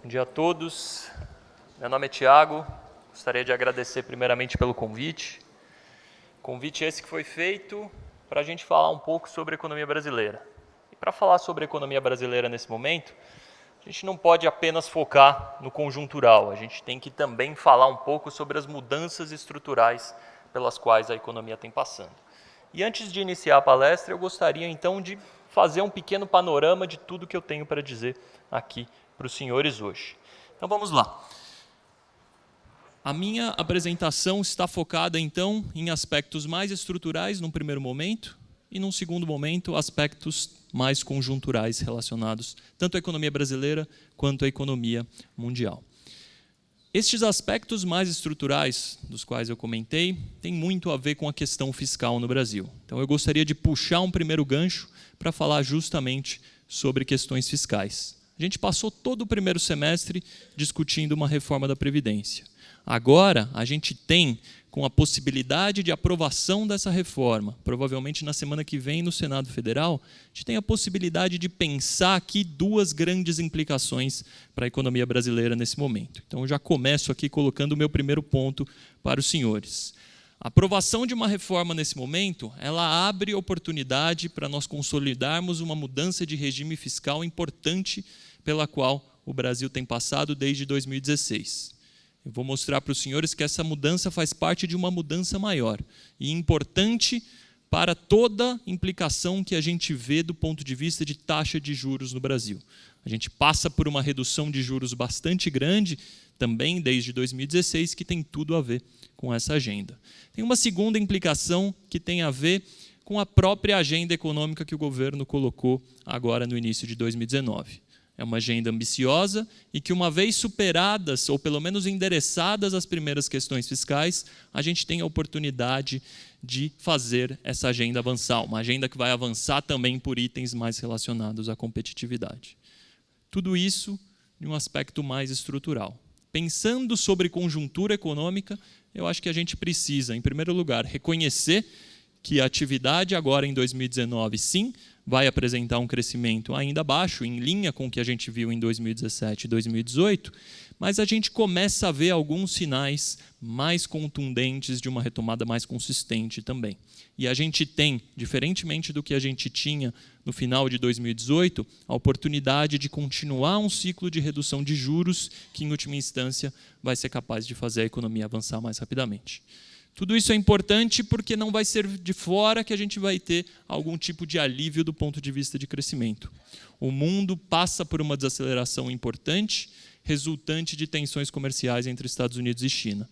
Bom dia a todos. Meu nome é Tiago. Gostaria de agradecer primeiramente pelo convite. Convite esse que foi feito para a gente falar um pouco sobre a economia brasileira. E para falar sobre a economia brasileira nesse momento, a gente não pode apenas focar no conjuntural. A gente tem que também falar um pouco sobre as mudanças estruturais pelas quais a economia tem passando. E antes de iniciar a palestra, eu gostaria então de fazer um pequeno panorama de tudo que eu tenho para dizer aqui para os senhores hoje. Então vamos lá. A minha apresentação está focada então em aspectos mais estruturais num primeiro momento e num segundo momento aspectos mais conjunturais relacionados tanto à economia brasileira quanto à economia mundial. Estes aspectos mais estruturais, dos quais eu comentei, têm muito a ver com a questão fiscal no Brasil. Então eu gostaria de puxar um primeiro gancho para falar justamente sobre questões fiscais. A gente passou todo o primeiro semestre discutindo uma reforma da Previdência. Agora, a gente tem, com a possibilidade de aprovação dessa reforma, provavelmente na semana que vem no Senado Federal, a gente tem a possibilidade de pensar aqui duas grandes implicações para a economia brasileira nesse momento. Então, eu já começo aqui colocando o meu primeiro ponto para os senhores. A aprovação de uma reforma nesse momento, ela abre oportunidade para nós consolidarmos uma mudança de regime fiscal importante pela qual o Brasil tem passado desde 2016. Eu vou mostrar para os senhores que essa mudança faz parte de uma mudança maior e importante para toda implicação que a gente vê do ponto de vista de taxa de juros no Brasil. A gente passa por uma redução de juros bastante grande, também desde 2016, que tem tudo a ver com essa agenda. Tem uma segunda implicação que tem a ver com a própria agenda econômica que o governo colocou agora no início de 2019. É uma agenda ambiciosa e que, uma vez superadas, ou pelo menos endereçadas as primeiras questões fiscais, a gente tem a oportunidade de fazer essa agenda avançar. Uma agenda que vai avançar também por itens mais relacionados à competitividade. Tudo isso em um aspecto mais estrutural. Pensando sobre conjuntura econômica, eu acho que a gente precisa, em primeiro lugar, reconhecer que a atividade agora em 2019, sim, vai apresentar um crescimento ainda baixo, em linha com o que a gente viu em 2017 e 2018, mas a gente começa a ver alguns sinais mais contundentes de uma retomada mais consistente também. E a gente tem, diferentemente do que a gente tinha no final de 2018, a oportunidade de continuar um ciclo de redução de juros que, em última instância, vai ser capaz de fazer a economia avançar mais rapidamente. Tudo isso é importante porque não vai ser de fora que a gente vai ter algum tipo de alívio do ponto de vista de crescimento. O mundo passa por uma desaceleração importante, resultante de tensões comerciais entre Estados Unidos e China.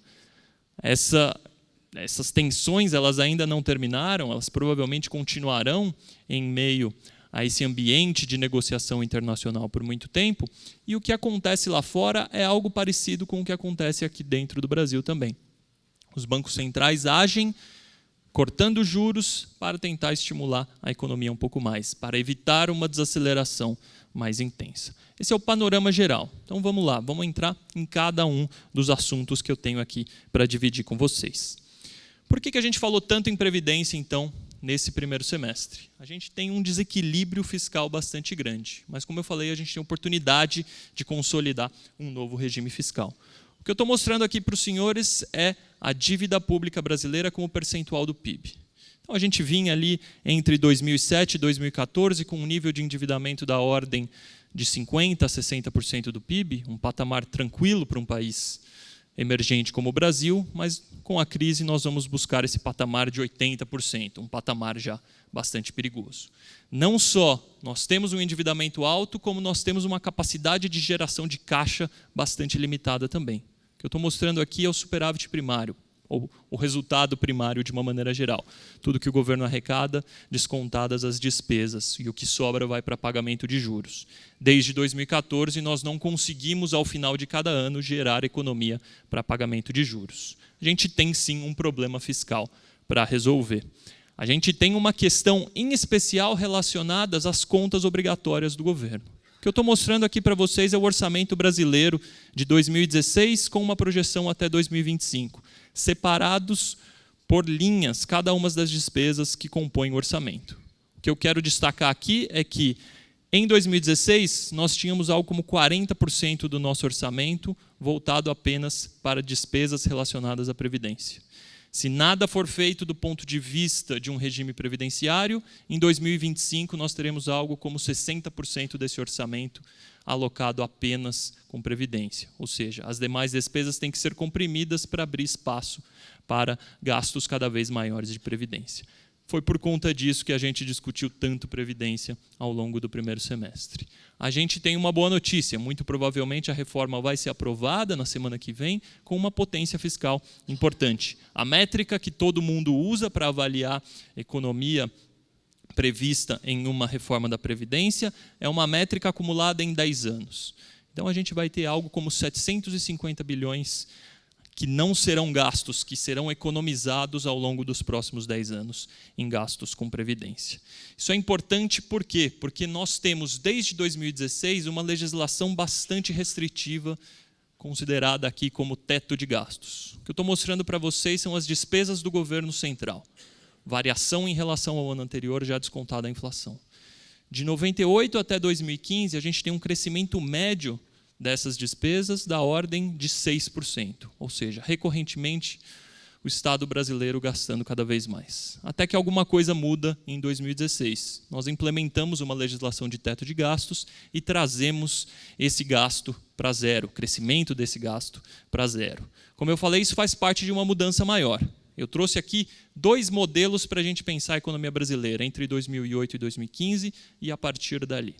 Essas tensões elas ainda não terminaram, elas provavelmente continuarão em meio a esse ambiente de negociação internacional por muito tempo, e o que acontece lá fora é algo parecido com o que acontece aqui dentro do Brasil também. Os bancos centrais agem cortando juros para tentar estimular a economia um pouco mais, para evitar uma desaceleração mais intensa. Esse é o panorama geral. Então vamos lá, vamos entrar em cada um dos assuntos que eu tenho aqui para dividir com vocês. Por que a gente falou tanto em Previdência, então, nesse primeiro semestre? A gente tem um desequilíbrio fiscal bastante grande, mas, como eu falei, a gente tem a oportunidade de consolidar um novo regime fiscal. O que eu estou mostrando aqui para os senhores é a dívida pública brasileira como percentual do PIB. Então, a gente vinha ali entre 2007 e 2014 com um nível de endividamento da ordem de 50% a 60% do PIB, um patamar tranquilo para um país emergente como o Brasil, mas com a crise nós vamos buscar esse patamar de 80%, um patamar já bastante perigoso. Não só nós temos um endividamento alto, como nós temos uma capacidade de geração de caixa bastante limitada também. O que eu estou mostrando aqui é o superávit primário, ou o resultado primário de uma maneira geral. Tudo que o governo arrecada, descontadas as despesas, e o que sobra vai para pagamento de juros. Desde 2014, nós não conseguimos, ao final de cada ano, gerar economia para pagamento de juros. A gente tem, sim, um problema fiscal para resolver. A gente tem uma questão, em especial, relacionada às contas obrigatórias do governo. O que eu estou mostrando aqui para vocês é o orçamento brasileiro de 2016 com uma projeção até 2025, separados por linhas, cada uma das despesas que compõem o orçamento. O que eu quero destacar aqui é que Em 2016, nós tínhamos algo como 40% do nosso orçamento voltado apenas para despesas relacionadas à Previdência. Se nada for feito do ponto de vista de um regime previdenciário, em 2025 nós teremos algo como 60% desse orçamento alocado apenas com Previdência. Ou seja, as demais despesas têm que ser comprimidas para abrir espaço para gastos cada vez maiores de Previdência. Foi por conta disso que a gente discutiu tanto Previdência ao longo do primeiro semestre. A gente tem uma boa notícia, muito provavelmente a reforma vai ser aprovada na semana que vem com uma potência fiscal importante. A métrica que todo mundo usa para avaliar economia prevista em uma reforma da Previdência é uma métrica acumulada em 10 anos. Então a gente vai ter algo como 750 bilhões que não serão gastos, que serão economizados ao longo dos próximos 10 anos em gastos com Previdência. Isso é importante por quê? Porque nós temos, desde 2016, uma legislação bastante restritiva, considerada aqui como teto de gastos. O que eu estou mostrando para vocês são as despesas do governo central. Variação em relação ao ano anterior, já descontada a inflação. De 98 até 2015, a gente tem um crescimento médio dessas despesas da ordem de 6%, ou seja, recorrentemente o Estado brasileiro gastando cada vez mais. Até que alguma coisa muda em 2016. Nós implementamos uma legislação de teto de gastos e trazemos esse gasto para zero, o crescimento desse gasto para zero. Como eu falei, isso faz parte de uma mudança maior. Eu trouxe aqui 2 modelos para a gente pensar a economia brasileira entre 2008 e 2015 e a partir dali.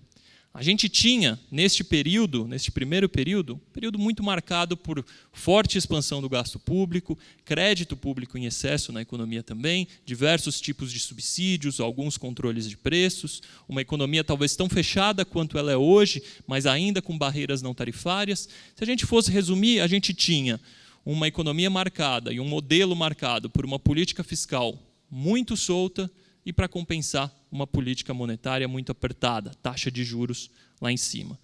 A gente tinha, neste primeiro período, um período muito marcado por forte expansão do gasto público, crédito público em excesso na economia também, diversos tipos de subsídios, alguns controles de preços, uma economia talvez tão fechada quanto ela é hoje, mas ainda com barreiras não tarifárias. Se a gente fosse resumir, a gente tinha uma economia marcada e um modelo marcado por uma política fiscal muito solta, e para compensar uma política monetária muito apertada, taxa de juros lá em cima.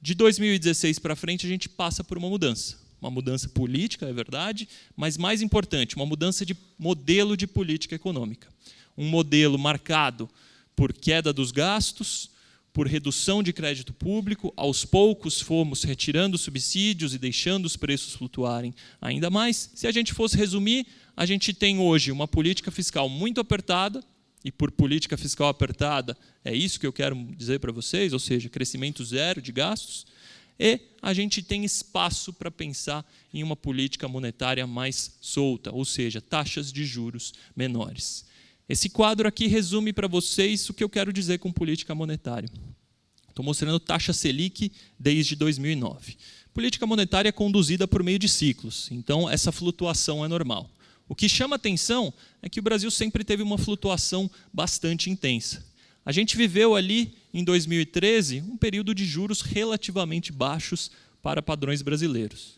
De 2016 para frente, a gente passa por uma mudança política, é verdade, mas mais importante, uma mudança de modelo de política econômica. Um modelo marcado por queda dos gastos, por redução de crédito público, aos poucos fomos retirando subsídios e deixando os preços flutuarem ainda mais. Se a gente fosse resumir, a gente tem hoje uma política fiscal muito apertada, e por política fiscal apertada, é isso que eu quero dizer para vocês, ou seja, crescimento zero de gastos, e a gente tem espaço para pensar em uma política monetária mais solta, ou seja, taxas de juros menores. Esse quadro aqui resume para vocês o que eu quero dizer com política monetária. Estou mostrando taxa Selic desde 2009. Política monetária é conduzida por meio de ciclos, então essa flutuação é normal. O que chama atenção é que o Brasil sempre teve uma flutuação bastante intensa. A gente viveu ali, em 2013, um período de juros relativamente baixos para padrões brasileiros.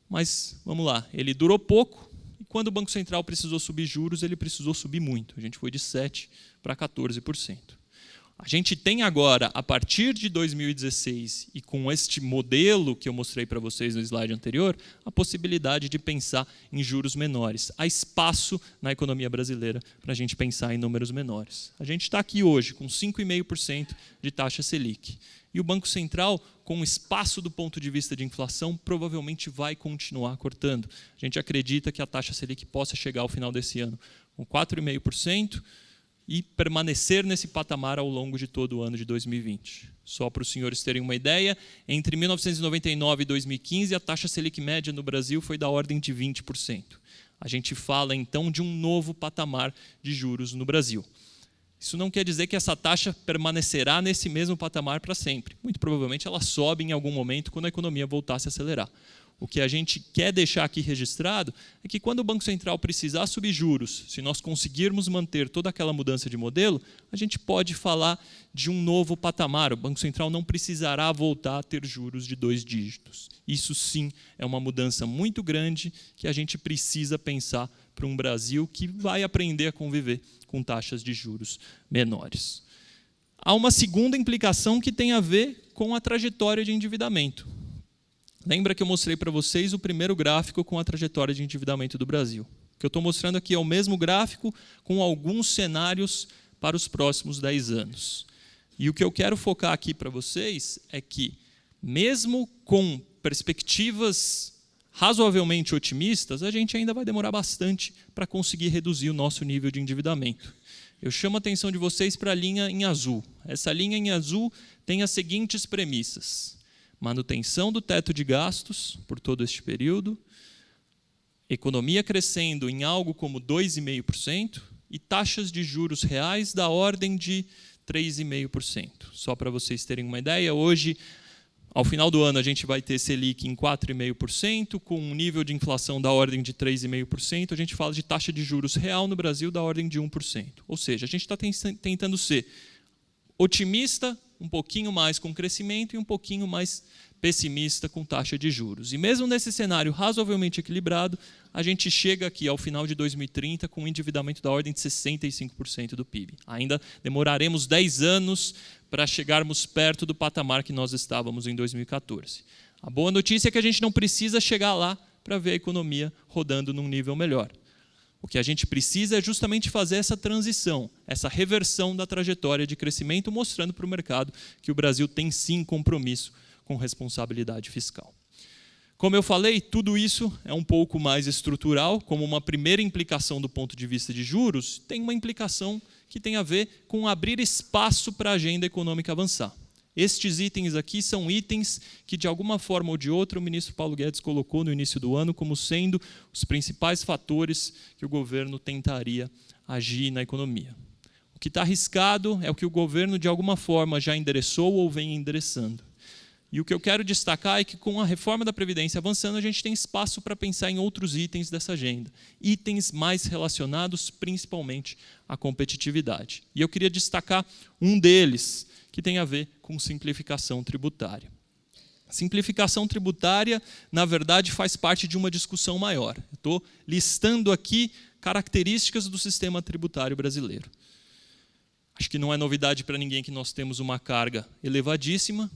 Mas, vamos lá, ele durou pouco, e quando o Banco Central precisou subir juros, ele precisou subir muito. A gente foi de 7% para 14%. A gente tem agora, a partir de 2016, e com este modelo que eu mostrei para vocês no slide anterior, a possibilidade de pensar em juros menores. Há espaço na economia brasileira para a gente pensar em números menores. A gente está aqui hoje com 5,5% de taxa Selic. E o Banco Central, com espaço do ponto de vista de inflação, provavelmente vai continuar cortando. A gente acredita que a taxa Selic possa chegar ao final desse ano com 4,5%, e permanecer nesse patamar ao longo de todo o ano de 2020. Só para os senhores terem uma ideia, entre 1999 e 2015, a taxa Selic média no Brasil foi da ordem de 20%. A gente fala, então, de um novo patamar de juros no Brasil. Isso não quer dizer que essa taxa permanecerá nesse mesmo patamar para sempre. Muito provavelmente ela sobe em algum momento quando a economia voltar a se acelerar. O que a gente quer deixar aqui registrado é que quando o Banco Central precisar subir juros, se nós conseguirmos manter toda aquela mudança de modelo, a gente pode falar de um novo patamar. O Banco Central não precisará voltar a ter juros de 2 dígitos. Isso sim é uma mudança muito grande que a gente precisa pensar para um Brasil que vai aprender a conviver com taxas de juros menores. Há uma segunda implicação que tem a ver com a trajetória de endividamento. Lembra que eu mostrei para vocês o primeiro gráfico com a trajetória de endividamento do Brasil. O que eu estou mostrando aqui é o mesmo gráfico com alguns cenários para os próximos 10 anos. E o que eu quero focar aqui para vocês é que, mesmo com perspectivas razoavelmente otimistas, a gente ainda vai demorar bastante para conseguir reduzir o nosso nível de endividamento. Eu chamo a atenção de vocês para a linha em azul. Essa linha em azul tem as seguintes premissas: manutenção do teto de gastos por todo este período, economia crescendo em algo como 2,5% e taxas de juros reais da ordem de 3,5%. Só para vocês terem uma ideia, hoje, ao final do ano, a gente vai ter Selic em 4,5%, com um nível de inflação da ordem de 3,5%. A gente fala de taxa de juros real no Brasil da ordem de 1%. Ou seja, a gente está tentando ser otimista, um pouquinho mais com crescimento e um pouquinho mais pessimista com taxa de juros. E mesmo nesse cenário razoavelmente equilibrado, a gente chega aqui ao final de 2030 com um endividamento da ordem de 65% do PIB. Ainda demoraremos 10 anos para chegarmos perto do patamar que nós estávamos em 2014. A boa notícia é que a gente não precisa chegar lá para ver a economia rodando num nível melhor. O que a gente precisa é justamente fazer essa transição, essa reversão da trajetória de crescimento, mostrando para o mercado que o Brasil tem sim compromisso com responsabilidade fiscal. Como eu falei, tudo isso é um pouco mais estrutural, como uma primeira implicação do ponto de vista de juros, tem uma implicação que tem a ver com abrir espaço para a agenda econômica avançar. Estes itens aqui são itens que, de alguma forma ou de outra, o ministro Paulo Guedes colocou no início do ano como sendo os principais fatores que o governo tentaria agir na economia. O que está arriscado é o que o governo, de alguma forma, já endereçou ou vem endereçando. E o que eu quero destacar é que, com a reforma da Previdência avançando, a gente tem espaço para pensar em outros itens dessa agenda. Itens mais relacionados, principalmente, à competitividade. E eu queria destacar um deles, que tem a ver com simplificação tributária. Simplificação tributária, na verdade, faz parte de uma discussão maior. Estou listando aqui características do sistema tributário brasileiro. Acho que não é novidade para ninguém que nós temos uma carga elevadíssima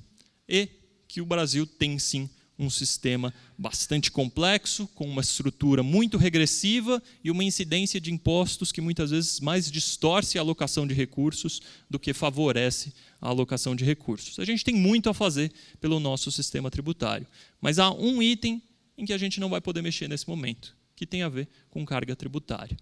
e que o Brasil tem, sim, um sistema bastante complexo, com uma estrutura muito regressiva e uma incidência de impostos que muitas vezes mais distorce a alocação de recursos do que favorece a alocação de recursos. A gente tem muito a fazer pelo nosso sistema tributário, mas há um item em que a gente não vai poder mexer nesse momento, que tem a ver com carga tributária.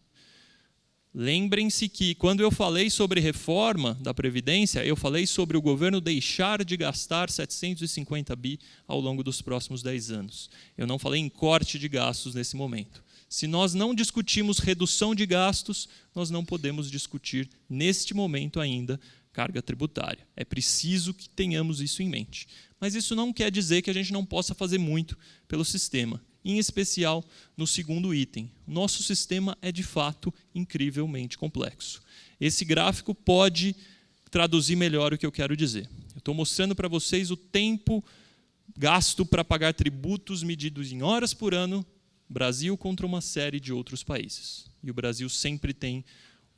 Lembrem-se que, quando eu falei sobre reforma da Previdência, eu falei sobre o governo deixar de gastar 750 bi ao longo dos próximos 10 anos. Eu não falei em corte de gastos nesse momento. Se nós não discutimos redução de gastos, nós não podemos discutir, neste momento ainda, carga tributária. É preciso que tenhamos isso em mente. Mas isso não quer dizer que a gente não possa fazer muito pelo sistema. Em especial no segundo item. Nosso sistema é, de fato, incrivelmente complexo. Esse gráfico pode traduzir melhor o que eu quero dizer. Eu estou mostrando para vocês o tempo gasto para pagar tributos medidos em horas por ano, Brasil contra uma série de outros países. E o Brasil sempre tem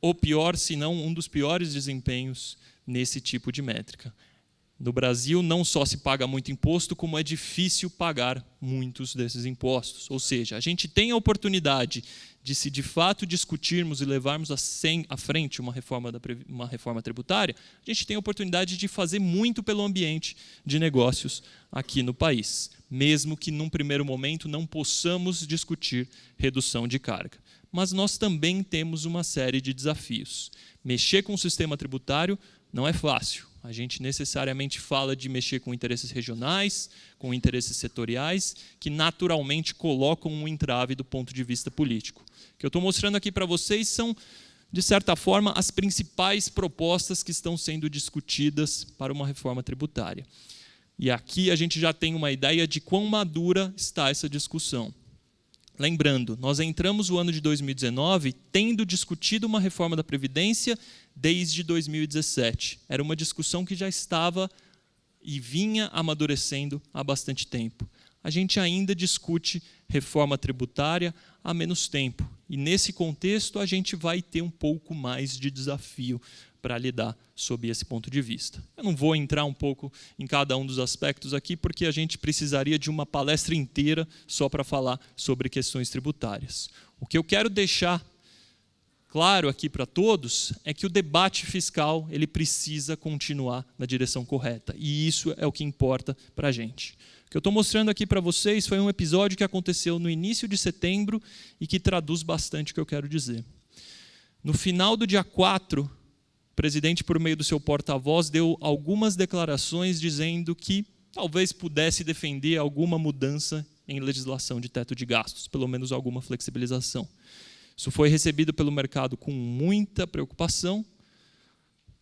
o pior, se não um dos piores desempenhos nesse tipo de métrica. No Brasil, não só se paga muito imposto, como é difícil pagar muitos desses impostos. Ou seja, a gente tem a oportunidade de, se de fato discutirmos e levarmos à frente uma reforma tributária, a gente tem a oportunidade de fazer muito pelo ambiente de negócios aqui no país, mesmo que, num primeiro momento, não possamos discutir redução de carga. Mas nós também temos uma série de desafios. Mexer com o sistema tributário não é fácil. A gente necessariamente fala de mexer com interesses regionais, com interesses setoriais, que naturalmente colocam um entrave do ponto de vista político. O que eu estou mostrando aqui para vocês são, de certa forma, as principais propostas que estão sendo discutidas para uma reforma tributária. E aqui a gente já tem uma ideia de quão madura está essa discussão. Lembrando, nós entramos o ano de 2019 tendo discutido uma reforma da Previdência desde 2017. Era uma discussão que já estava e vinha amadurecendo há bastante tempo. A gente ainda discute reforma tributária há menos tempo. E, nesse contexto, a gente vai ter um pouco mais de desafio para lidar sob esse ponto de vista. Eu não vou entrar um pouco em cada um dos aspectos aqui, porque a gente precisaria de uma palestra inteira só para falar sobre questões tributárias. O que eu quero deixar claro aqui para todos é que o debate fiscal ele precisa continuar na direção correta. E isso é o que importa para a gente. O que eu estou mostrando aqui para vocês foi um episódio que aconteceu no início de setembro e que traduz bastante o que eu quero dizer. No final do dia 4, o presidente, por meio do seu porta-voz, deu algumas declarações dizendo que talvez pudesse defender alguma mudança em legislação de teto de gastos, pelo menos alguma flexibilização. Isso foi recebido pelo mercado com muita preocupação,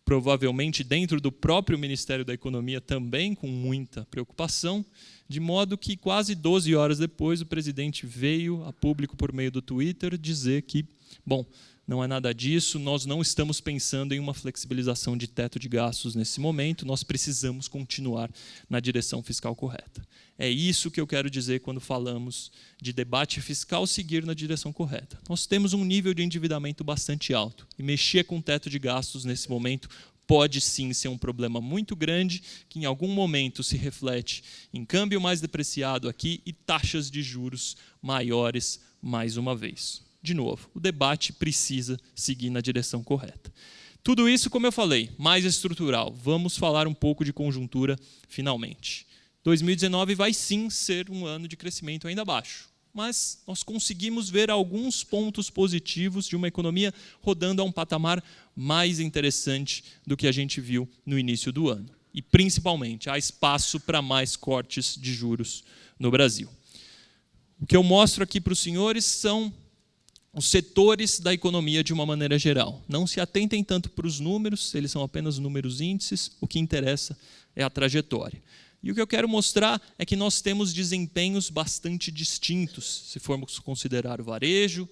provavelmente dentro do próprio Ministério da Economia também com muita preocupação, de modo que quase 12 horas depois o presidente veio a público por meio do Twitter dizer que, bom, não é nada disso, nós não estamos pensando em uma flexibilização de teto de gastos nesse momento, nós precisamos continuar na direção fiscal correta. É isso que eu quero dizer quando falamos de debate fiscal seguir na direção correta. Nós temos um nível de endividamento bastante alto, e mexer com o teto de gastos nesse momento pode sim ser um problema muito grande, que em algum momento se reflete em câmbio mais depreciado aqui e taxas de juros maiores mais uma vez. De novo, o debate precisa seguir na direção correta. Tudo isso, como eu falei, mais estrutural. Vamos falar um pouco de conjuntura finalmente. 2019 vai sim ser um ano de crescimento ainda baixo, mas nós conseguimos ver alguns pontos positivos de uma economia rodando a um patamar mais interessante do que a gente viu no início do ano. E, principalmente, há espaço para mais cortes de juros no Brasil. O que eu mostro aqui para os senhores são os setores da economia de uma maneira geral. Não se atentem tanto para os números, eles são apenas números índices, o que interessa é a trajetória. E o que eu quero mostrar é que nós temos desempenhos bastante distintos, se formos considerar o varejo,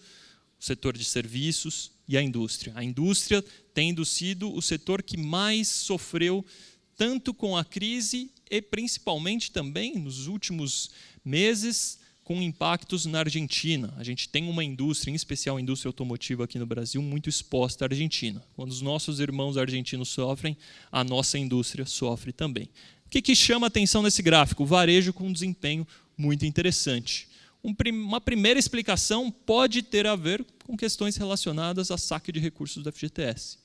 o setor de serviços e a indústria. A indústria tendo sido o setor que mais sofreu tanto com a crise e principalmente também nos últimos meses com impactos na Argentina. A gente tem uma indústria, em especial a indústria automotiva aqui no Brasil, muito exposta à Argentina. Quando os nossos irmãos argentinos sofrem, a nossa indústria sofre também. O que chama a atenção nesse gráfico? O varejo com um desempenho muito interessante. Uma primeira explicação pode ter a ver com questões relacionadas a saque de recursos do FGTS.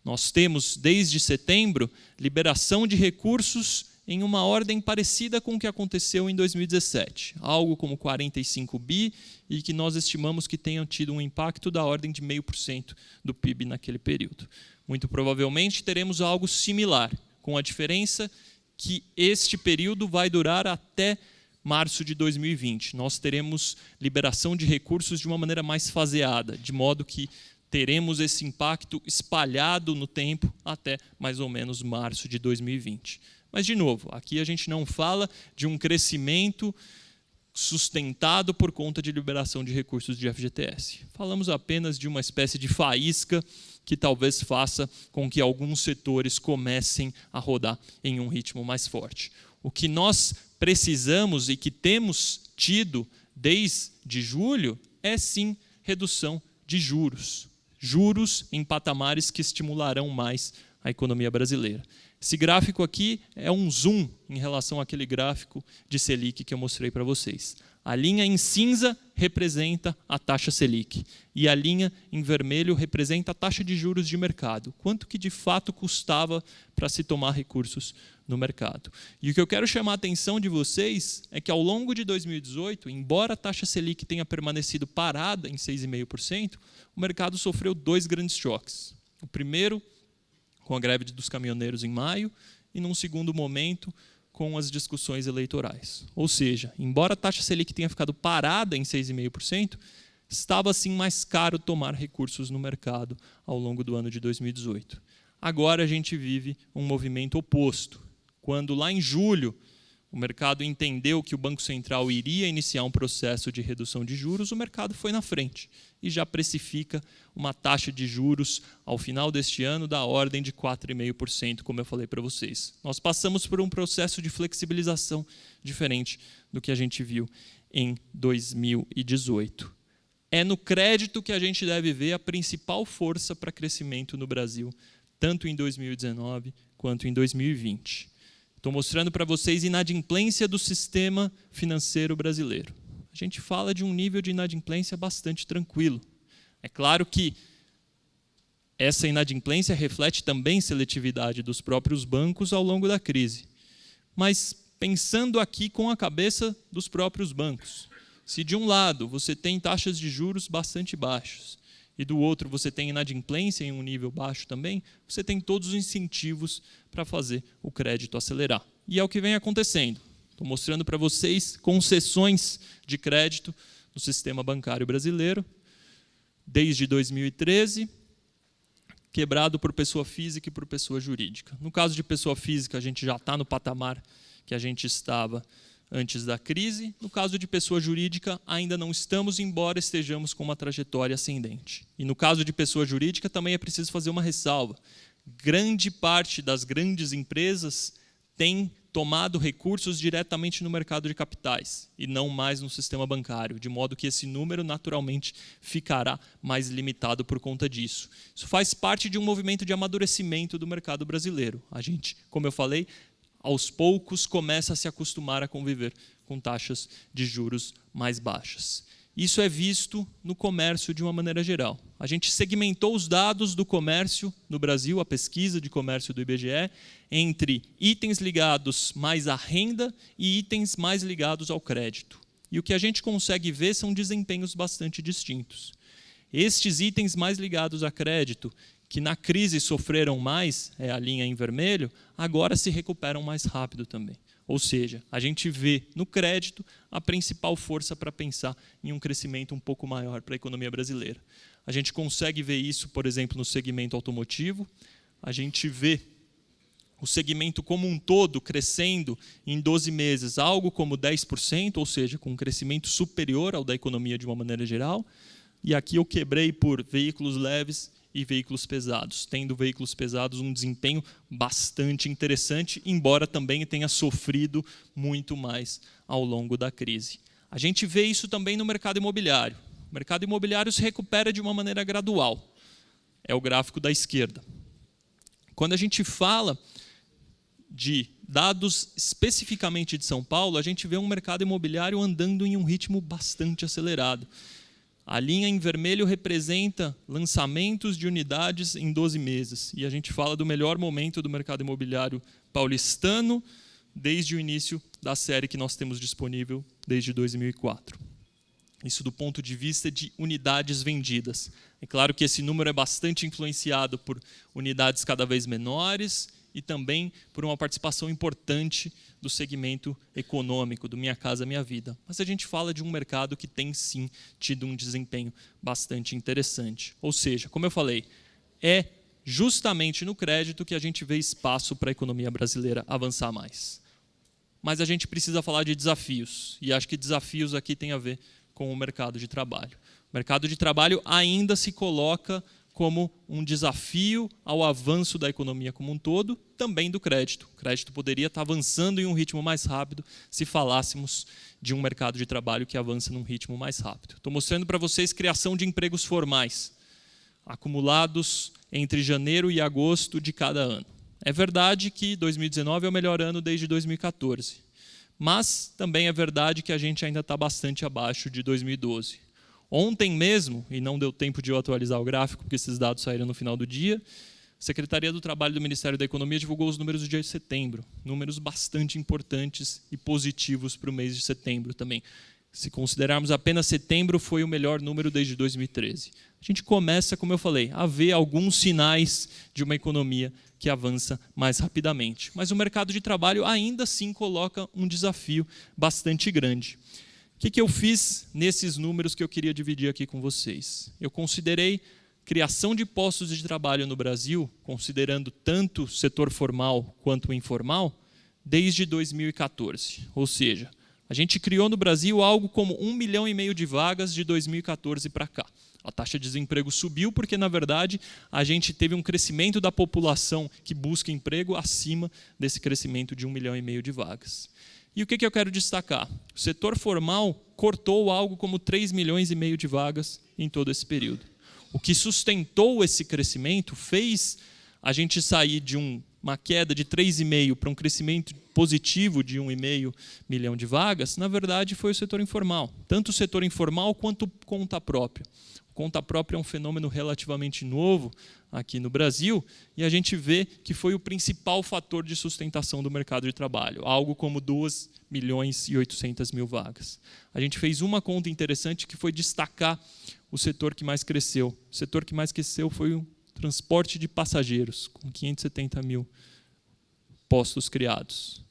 Nós temos, desde setembro, liberação de recursos em uma ordem parecida com o que aconteceu em 2017, algo como 45 bi, e que nós estimamos que tenham tido um impacto da ordem de 0,5% do PIB naquele período. Muito provavelmente teremos algo similar, com a diferença que este período vai durar até março de 2020. Nós teremos liberação de recursos de uma maneira mais faseada, de modo que teremos esse impacto espalhado no tempo até mais ou menos março de 2020. Mas, de novo, aqui a gente não fala de um crescimento sustentado por conta de liberação de recursos de FGTS. Falamos apenas de uma espécie de faísca que talvez faça com que alguns setores comecem a rodar em um ritmo mais forte. O que nós precisamos e que temos tido desde julho é, sim, redução de juros. Juros em patamares que estimularão mais a economia brasileira. Esse gráfico aqui é um zoom em relação àquele gráfico de Selic que eu mostrei para vocês. A linha em cinza representa a taxa Selic e a linha em vermelho representa a taxa de juros de mercado. Quanto que de fato custava para se tomar recursos no mercado. E o que eu quero chamar a atenção de vocês é que ao longo de 2018, embora a taxa Selic tenha permanecido parada em 6,5%, o mercado sofreu dois grandes choques. O primeiro, com a greve dos caminhoneiros em maio, e num segundo momento, com as discussões eleitorais. Ou seja, embora a taxa Selic tenha ficado parada em 6,5%, estava assim mais caro tomar recursos no mercado ao longo do ano de 2018. Agora a gente vive um movimento oposto. Quando lá em julho o mercado entendeu que o Banco Central iria iniciar um processo de redução de juros, o mercado foi na frente e já precifica uma taxa de juros ao final deste ano da ordem de 4,5%, como eu falei para vocês. Nós passamos por um processo de flexibilização diferente do que a gente viu em 2018. É no crédito que a gente deve ver a principal força para crescimento no Brasil, tanto em 2019 quanto em 2020. Estou mostrando para vocês a inadimplência do sistema financeiro brasileiro. A gente fala de um nível de inadimplência bastante tranquilo. É claro que essa inadimplência reflete também seletividade dos próprios bancos ao longo da crise. Mas pensando aqui com a cabeça dos próprios bancos, se de um lado você tem taxas de juros bastante baixas e do outro você tem inadimplência em um nível baixo também, você tem todos os incentivos para fazer o crédito acelerar. E é o que vem acontecendo. Estou mostrando para vocês concessões de crédito no sistema bancário brasileiro, desde 2013, quebrado por pessoa física e por pessoa jurídica. No caso de pessoa física, a gente já está no patamar que a gente estava antes da crise. No caso de pessoa jurídica, ainda não estamos, embora estejamos com uma trajetória ascendente. E no caso de pessoa jurídica, também é preciso fazer uma ressalva. Grande parte das grandes empresas tem tomado recursos diretamente no mercado de capitais e não mais no sistema bancário, de modo que esse número naturalmente ficará mais limitado por conta disso. Isso faz parte de um movimento de amadurecimento do mercado brasileiro. A gente, como eu falei, aos poucos começa a se acostumar a conviver com taxas de juros mais baixas. Isso é visto no comércio de uma maneira geral. A gente segmentou os dados do comércio no Brasil, a pesquisa de comércio do IBGE, entre itens ligados mais à renda e itens mais ligados ao crédito. E o que a gente consegue ver são desempenhos bastante distintos. Estes itens mais ligados a crédito, que na crise sofreram mais, é a linha em vermelho, agora se recuperam mais rápido também. Ou seja, a gente vê no crédito a principal força para pensar em um crescimento um pouco maior para a economia brasileira. A gente consegue ver isso, por exemplo, no segmento automotivo. A gente vê o segmento como um todo crescendo em 12 meses, algo como 10%, ou seja, com um crescimento superior ao da economia de uma maneira geral. E aqui eu quebrei por veículos leves e veículos pesados, tendo veículos pesados um desempenho bastante interessante, embora também tenha sofrido muito mais ao longo da crise. A gente vê isso também no mercado imobiliário. O mercado imobiliário se recupera de uma maneira gradual. É o gráfico da esquerda. Quando a gente fala de dados especificamente de São Paulo, a gente vê um mercado imobiliário andando em um ritmo bastante acelerado. A linha em vermelho representa lançamentos de unidades em 12 meses. E a gente fala do melhor momento do mercado imobiliário paulistano desde o início da série que nós temos disponível desde 2004. Isso do ponto de vista de unidades vendidas. É claro que esse número é bastante influenciado por unidades cada vez menores e também por uma participação importante do segmento econômico, do Minha Casa Minha Vida. Mas a gente fala de um mercado que tem, sim, tido um desempenho bastante interessante. Ou seja, como eu falei, é justamente no crédito que a gente vê espaço para a economia brasileira avançar mais. Mas a gente precisa falar de desafios, e acho que desafios aqui têm a ver com o mercado de trabalho. O mercado de trabalho ainda se coloca como um desafio ao avanço da economia como um todo, também do crédito. O crédito poderia estar avançando em um ritmo mais rápido se falássemos de um mercado de trabalho que avança num ritmo mais rápido. Estou mostrando para vocês criação de empregos formais, acumulados entre janeiro e agosto de cada ano. É verdade que 2019 é o melhor ano desde 2014, mas também é verdade que a gente ainda está bastante abaixo de 2012. Ontem mesmo, e não deu tempo de eu atualizar o gráfico, porque esses dados saíram no final do dia, a Secretaria do Trabalho do Ministério da Economia divulgou os números do dia de setembro, números bastante importantes e positivos para o mês de setembro também. Se considerarmos apenas setembro, foi o melhor número desde 2013. A gente começa, como eu falei, a ver alguns sinais de uma economia que avança mais rapidamente. Mas o mercado de trabalho ainda assim coloca um desafio bastante grande. O que eu fiz nesses números que eu queria dividir aqui com vocês? Eu considerei criação de postos de trabalho no Brasil, considerando tanto o setor formal quanto o informal, desde 2014. Ou seja, a gente criou no Brasil algo como 1,5 milhão de vagas de 2014 para cá. A taxa de desemprego subiu porque, na verdade, a gente teve um crescimento da população que busca emprego acima desse crescimento de 1,5 milhão de vagas. E o que eu quero destacar? O setor formal cortou algo como 3,5 milhões de vagas em todo esse período. O que sustentou esse crescimento fez a gente sair de um uma queda de 3,5% para um crescimento positivo de 1,5 milhão de vagas, na verdade foi o setor informal. Tanto o setor informal quanto conta própria. Conta própria é um fenômeno relativamente novo aqui no Brasil, e a gente vê que foi o principal fator de sustentação do mercado de trabalho, algo como 2.800.000 vagas. A gente fez uma conta interessante que foi destacar o setor que mais cresceu. O setor que mais cresceu foi o transporte de passageiros, com 570.000 postos criados.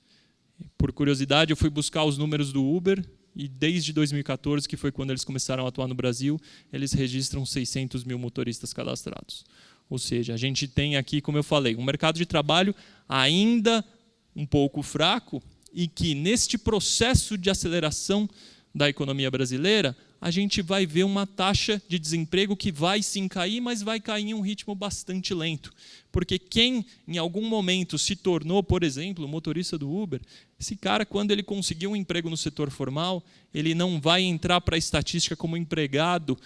Por curiosidade, eu fui buscar os números do Uber, e desde 2014, que foi quando eles começaram a atuar no Brasil, eles registram 600.000 motoristas cadastrados. Ou seja, a gente tem aqui, como eu falei, um mercado de trabalho ainda um pouco fraco e que, neste processo de aceleração da economia brasileira, a gente vai ver uma taxa de desemprego que vai sim cair, mas vai cair em um ritmo bastante lento. Porque quem, em algum momento, se tornou, por exemplo, o motorista do Uber, esse cara, quando ele conseguiu um emprego no setor formal, ele não vai entrar para a estatística como empregado,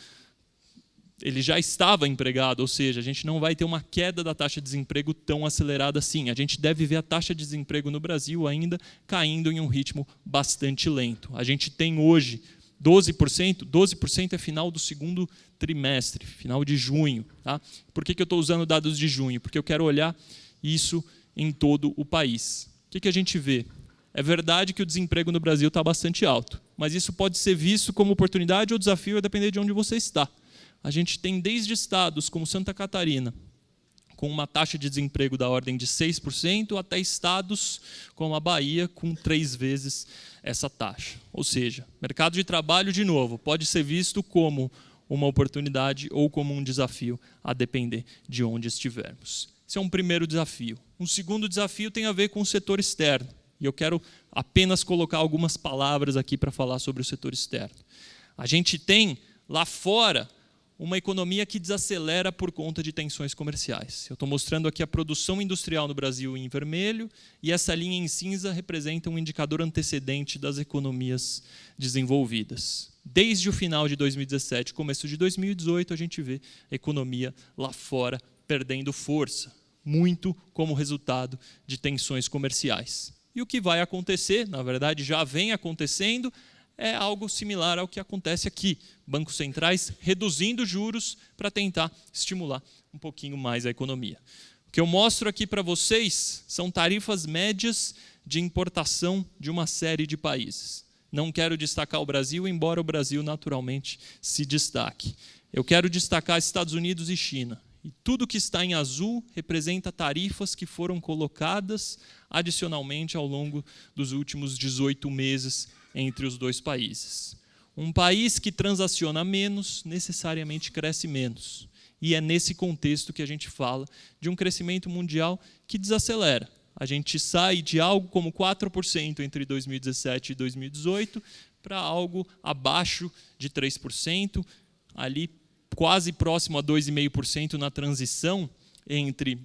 ele já estava empregado, ou seja, a gente não vai ter uma queda da taxa de desemprego tão acelerada assim. A gente deve ver a taxa de desemprego no Brasil ainda caindo em um ritmo bastante lento. A gente tem hoje 12% é final do segundo trimestre, final de junho. Tá? Por que eu estou usando dados de junho? Porque eu quero olhar isso em todo o país. O que a gente vê? É verdade que o desemprego no Brasil está bastante alto, mas isso pode ser visto como oportunidade ou desafio, a depender de onde você está. A gente tem desde estados como Santa Catarina, com uma taxa de desemprego da ordem de 6%, até estados como a Bahia, com 3 vezes essa taxa. Ou seja, mercado de trabalho, de novo, pode ser visto como uma oportunidade ou como um desafio, a depender de onde estivermos. Esse é um primeiro desafio. Um segundo desafio tem a ver com o setor externo. E eu quero apenas colocar algumas palavras aqui para falar sobre o setor externo. A gente tem, lá fora, uma economia que desacelera por conta de tensões comerciais. Eu estou mostrando aqui a produção industrial no Brasil em vermelho, e essa linha em cinza representa um indicador antecedente das economias desenvolvidas. Desde o final de 2017, começo de 2018, a gente vê a economia lá fora perdendo força, muito como resultado de tensões comerciais. E o que vai acontecer, na verdade já vem acontecendo, é algo similar ao que acontece aqui. Bancos centrais reduzindo juros para tentar estimular um pouquinho mais a economia. O que eu mostro aqui para vocês são tarifas médias de importação de uma série de países. Não quero destacar o Brasil, embora o Brasil naturalmente se destaque. Eu quero destacar Estados Unidos e China. E tudo que está em azul representa tarifas que foram colocadas adicionalmente ao longo dos últimos 18 meses entre os dois países. Um país que transaciona menos, necessariamente cresce menos. E é nesse contexto que a gente fala de um crescimento mundial que desacelera. A gente sai de algo como 4% entre 2017 e 2018 para algo abaixo de 3%, ali quase próximo a 2,5% na transição entre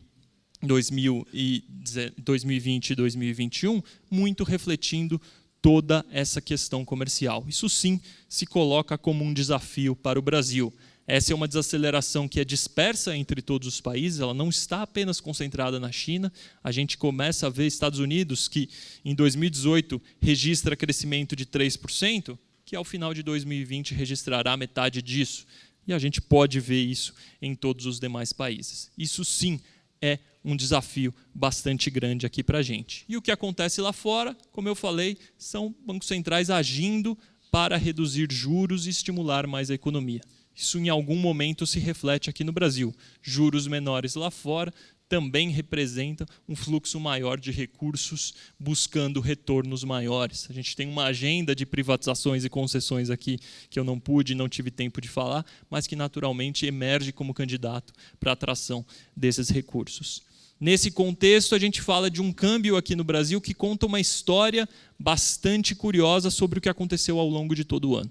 2020 e 2021, muito refletindo toda essa questão comercial. Isso sim se coloca como um desafio para o Brasil. Essa é uma desaceleração que é dispersa entre todos os países, ela não está apenas concentrada na China. A gente começa a ver Estados Unidos, que em 2018 registra crescimento de 3%, que ao final de 2020 registrará metade disso. E a gente pode ver isso em todos os demais países. Isso sim é um desafio bastante grande aqui para a gente. E o que acontece lá fora, como eu falei, são bancos centrais agindo para reduzir juros e estimular mais a economia. Isso em algum momento se reflete aqui no Brasil. Juros menores lá fora também representam um fluxo maior de recursos buscando retornos maiores. A gente tem uma agenda de privatizações e concessões aqui que eu não pude, não tive tempo de falar, mas que naturalmente emerge como candidato para a atração desses recursos. Nesse contexto, a gente fala de um câmbio aqui no Brasil que conta uma história bastante curiosa sobre o que aconteceu ao longo de todo o ano.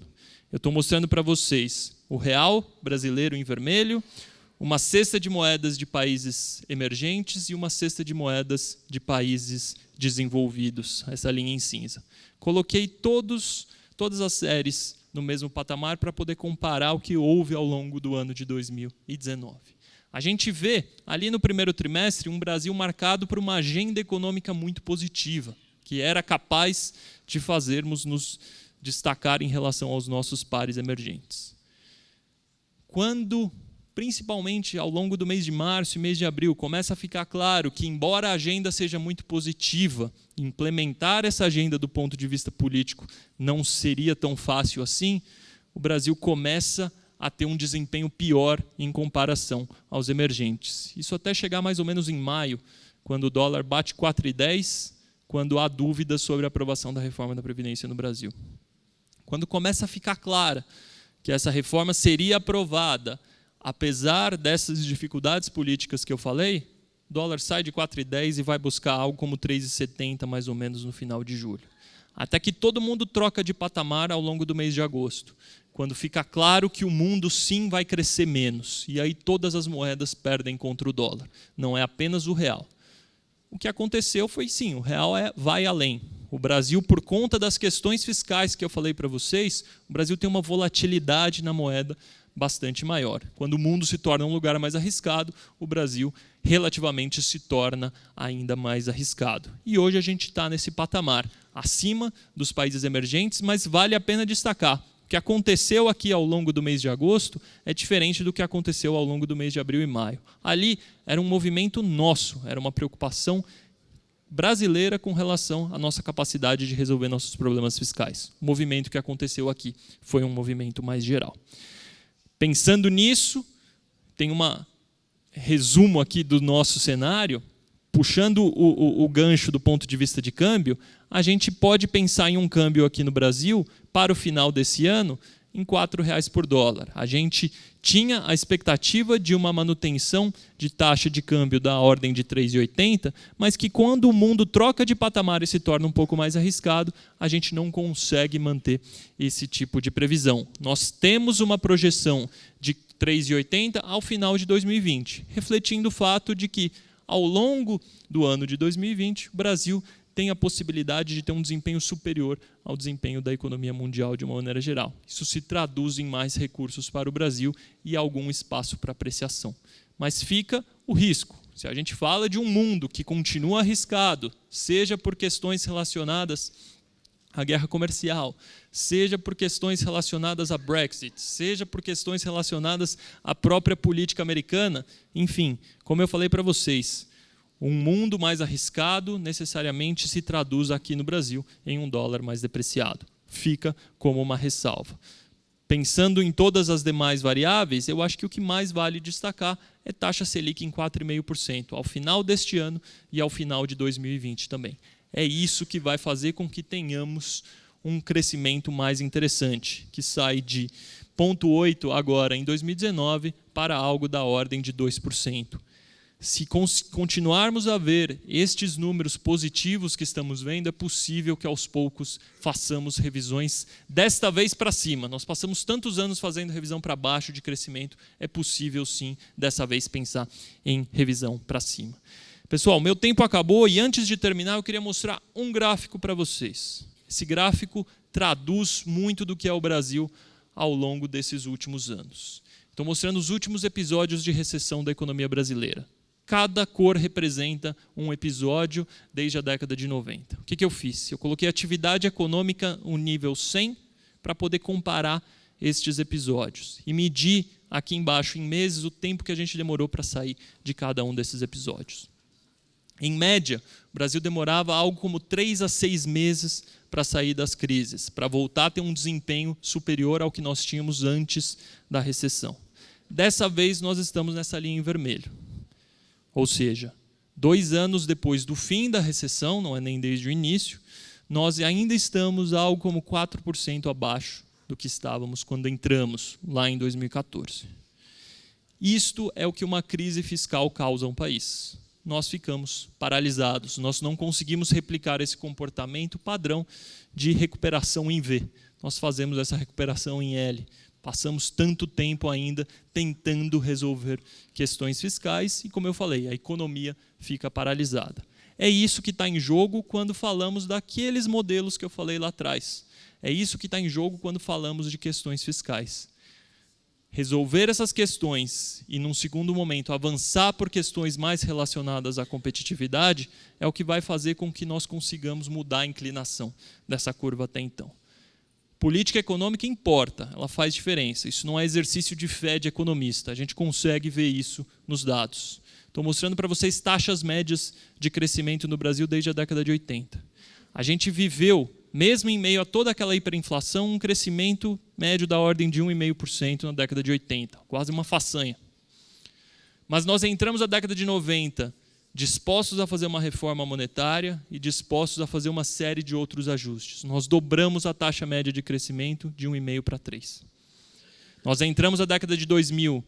Eu estou mostrando para vocês o real brasileiro em vermelho, uma cesta de moedas de países emergentes e uma cesta de moedas de países desenvolvidos, essa linha em cinza. Coloquei todas as séries no mesmo patamar para poder comparar o que houve ao longo do ano de 2019. A gente vê ali no primeiro trimestre um Brasil marcado por uma agenda econômica muito positiva, que era capaz de fazermos nos destacar em relação aos nossos pares emergentes. Quando, principalmente ao longo do mês de março e mês de abril, começa a ficar claro que, embora a agenda seja muito positiva, implementar essa agenda do ponto de vista político não seria tão fácil assim, o Brasil começa a ter um desempenho pior em comparação aos emergentes. Isso até chegar mais ou menos em maio, quando o dólar bate 4,10, quando há dúvidas sobre a aprovação da reforma da Previdência no Brasil. Quando começa a ficar clara que essa reforma seria aprovada, apesar dessas dificuldades políticas que eu falei, o dólar sai de 4,10 e vai buscar algo como 3,70 mais ou menos no final de julho. Até que todo mundo troca de patamar ao longo do mês de agosto, quando fica claro que o mundo sim vai crescer menos, e aí todas as moedas perdem contra o dólar, não é apenas o real. O que aconteceu foi sim, o real vai além. O Brasil, por conta das questões fiscais que eu falei para vocês, o Brasil tem uma volatilidade na moeda bastante maior. Quando o mundo se torna um lugar mais arriscado, o Brasil relativamente se torna ainda mais arriscado. E hoje a gente está nesse patamar, acima dos países emergentes, mas vale a pena destacar: o que aconteceu aqui ao longo do mês de agosto é diferente do que aconteceu ao longo do mês de abril e maio. Ali era um movimento nosso, era uma preocupação brasileira com relação à nossa capacidade de resolver nossos problemas fiscais. O movimento que aconteceu aqui foi um movimento mais geral. Pensando nisso, tem um resumo aqui do nosso cenário. Puxando o gancho do ponto de vista de câmbio, a gente pode pensar em um câmbio aqui no Brasil, para o final desse ano, em R$ 4,00 por dólar. A gente tinha a expectativa de uma manutenção de taxa de câmbio da ordem de 3,80, mas que quando o mundo troca de patamar e se torna um pouco mais arriscado, a gente não consegue manter esse tipo de previsão. Nós temos uma projeção de 3,80 ao final de 2020, refletindo o fato de que, ao longo do ano de 2020, o Brasil tem a possibilidade de ter um desempenho superior ao desempenho da economia mundial de uma maneira geral. Isso se traduz em mais recursos para o Brasil e algum espaço para apreciação. Mas fica o risco. Se a gente fala de um mundo que continua arriscado, seja por questões relacionadas à guerra comercial, seja por questões relacionadas a Brexit, seja por questões relacionadas à própria política americana, enfim, como eu falei para vocês, um mundo mais arriscado necessariamente se traduz aqui no Brasil em um dólar mais depreciado. Fica como uma ressalva. Pensando em todas as demais variáveis, eu acho que o que mais vale destacar é taxa Selic em 4,5% ao final deste ano e ao final de 2020 também. É isso que vai fazer com que tenhamos um crescimento mais interessante, que sai de 0,8% agora em 2019 para algo da ordem de 2%. Se continuarmos a ver estes números positivos que estamos vendo, é possível que aos poucos façamos revisões desta vez para cima. Nós passamos tantos anos fazendo revisão para baixo de crescimento, é possível sim, dessa vez, pensar em revisão para cima. Pessoal, meu tempo acabou e antes de terminar eu queria mostrar um gráfico para vocês. Esse gráfico traduz muito do que é o Brasil ao longo desses últimos anos. Estou mostrando os últimos episódios de recessão da economia brasileira. Cada cor representa um episódio desde a década de 90. O que eu fiz? Eu coloquei atividade econômica no nível 100 para poder comparar estes episódios e medir aqui embaixo, em meses, o tempo que a gente demorou para sair de cada um desses episódios. Em média, o Brasil demorava algo como 3 a 6 meses para sair das crises, para voltar a ter um desempenho superior ao que nós tínhamos antes da recessão. Dessa vez, nós estamos nessa linha em vermelho. Ou seja, 2 anos depois do fim da recessão, não é nem desde o início, nós ainda estamos algo como 4% abaixo do que estávamos quando entramos lá em 2014. Isto é o que uma crise fiscal causa a um país. Nós ficamos paralisados, nós não conseguimos replicar esse comportamento padrão de recuperação em V. Nós fazemos essa recuperação em L. Passamos tanto tempo ainda tentando resolver questões fiscais e, como eu falei, a economia fica paralisada. É isso que está em jogo quando falamos daqueles modelos que eu falei lá atrás. É isso que está em jogo quando falamos de questões fiscais. Resolver essas questões e, num segundo momento, avançar por questões mais relacionadas à competitividade é o que vai fazer com que nós consigamos mudar a inclinação dessa curva até então. Política econômica importa, ela faz diferença. Isso não é exercício de fé de economista, a gente consegue ver isso nos dados. Estou mostrando para vocês taxas médias de crescimento no Brasil desde a década de 80. A gente viveu, mesmo em meio a toda aquela hiperinflação, um crescimento médio da ordem de 1,5% na década de 80, quase uma façanha. Mas nós entramos na década de 90 dispostos a fazer uma reforma monetária e dispostos a fazer uma série de outros ajustes. Nós dobramos a taxa média de crescimento de 1,5 para 3. Nós entramos na década de 2000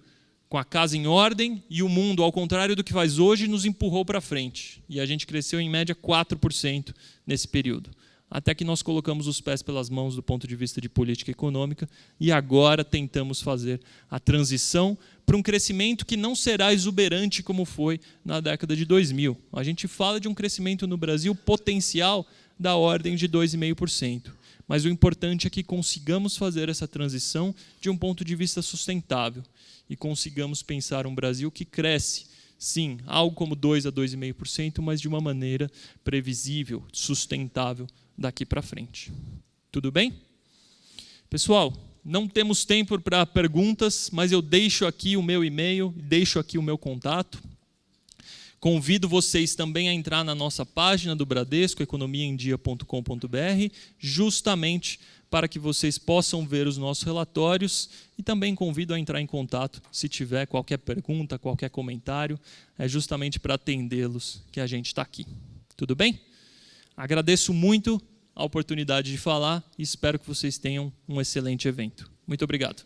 com a casa em ordem e o mundo, ao contrário do que faz hoje, nos empurrou para frente. E a gente cresceu em média 4% nesse período. Até que nós colocamos os pés pelas mãos do ponto de vista de política econômica e agora tentamos fazer a transição para um crescimento que não será exuberante como foi na década de 2000. A gente fala de um crescimento no Brasil potencial da ordem de 2,5%. Mas o importante é que consigamos fazer essa transição de um ponto de vista sustentável e consigamos pensar um Brasil que cresce, sim, algo como 2 a 2,5%, mas de uma maneira previsível, sustentável daqui para frente. Tudo bem? Pessoal, não temos tempo para perguntas, mas eu deixo aqui o meu e-mail, deixo aqui o meu contato. Convido vocês também a entrar na nossa página do Bradesco, economiaemdia.com.br, justamente para que vocês possam ver os nossos relatórios e também convido a entrar em contato se tiver qualquer pergunta, qualquer comentário, é justamente para atendê-los que a gente está aqui. Tudo bem? Agradeço muito a oportunidade de falar e espero que vocês tenham um excelente evento. Muito obrigado.